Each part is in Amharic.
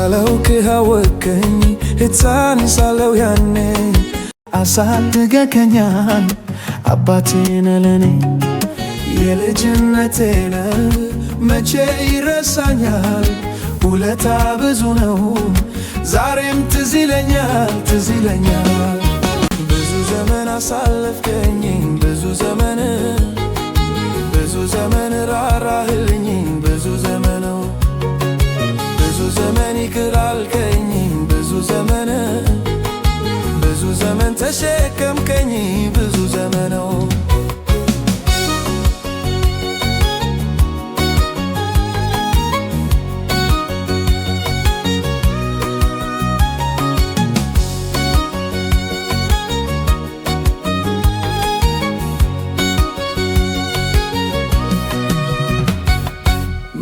ሳላውቅህ አወቅከኝ ሕፃን ሳለሁ ያኔ አሳድገኸኛል አባቴ ነህ ለኔ የልጅነቴ ነህ መቼ ይረሳኛል ውለታ ብዙ ነው ዛሬም ትዝ ይለኛል ብዙ ዘመን አሳለፍከኝ ብዙ ዘመን ራራህልኝ ብዙ ዘመን ይቅር አልከኝ ብዙ ዘመን ተሸከምከኝ ብዙ ዘመነው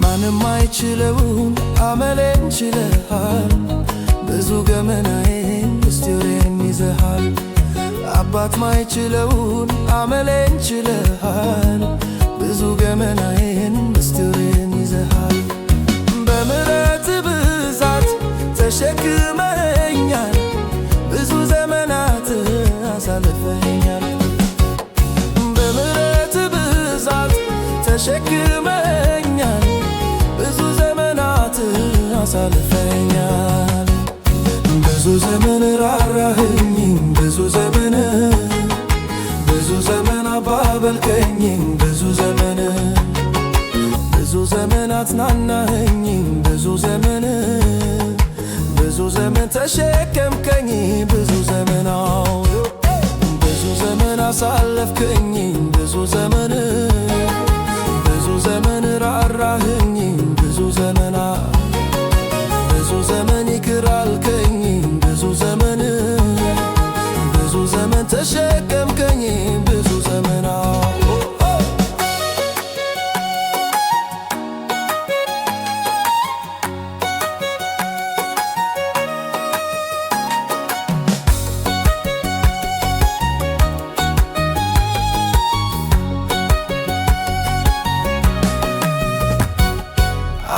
ማንም አይችለውን አመሌን ችለሃል ብዙ ገመናዬን ምስጢሬን ይዘሃል አባት ማይችለውን አመሌን ችለሃል ብዙ ገመናዬን ምስጢሬን ይዘሃል በምሕረት ብዛት ተሸክመኸኛል ብዙ ዘመናት አሳልፈኸኛል በምሕረት ብዛት ተሸክመኸኛል ብዙ ዘመናት አሳልፈኸኛል ብዙ ዘመን ራራህኝ ብዙ ዘመን አባበልከኝ ብዙ ዘመን አጽናናኸኝ ብዙ ዘመን ተሸከምከኝ ብዙ ዘመን አሳለፍከኝ ብዙ ዘመን ራራህኝ ብዙ ዘመን ይቅር አልከኝ ብዙ ዘመን ተሸከምከኝ ብዙ ዘመን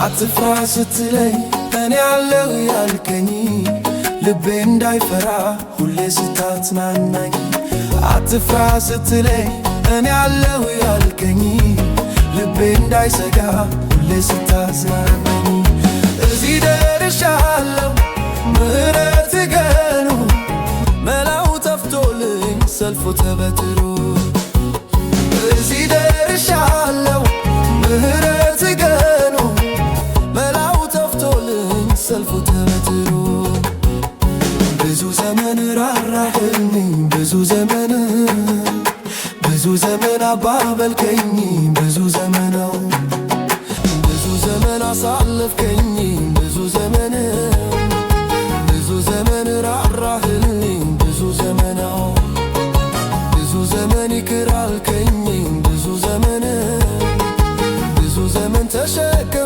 አትፍራ ስትለኝ እኔ አለሁ ያልከኝ ልቤ እንዳይፈራ ሁሌ ስታጽናናኝ አትፍራ ስትለኝ እኔ አለሁ ያልከኝ ልቤ እንዳይሰጋ ሁሌ ስታጽናናኝ እዚህ ደርሻለሁ ምሕረት ገኑ መላው ጠፍቶልኝ ሰልፉ ተበትሮ እዚህ ደርሻለሁ ምሕረት ገኑ መላው ጠፍቶልኝ ሰልፉ ተበትሮ ብዙ ዘመን ራራህልኝ ብዙ ዘመን አባበልከኝ ብዙ ዘመን አሳለፍከኝ ብዙ ዘመን ራራህልኝ ብዙ ዘመን ይቅር አልከኝ ብዙ ዘመን ተሸከ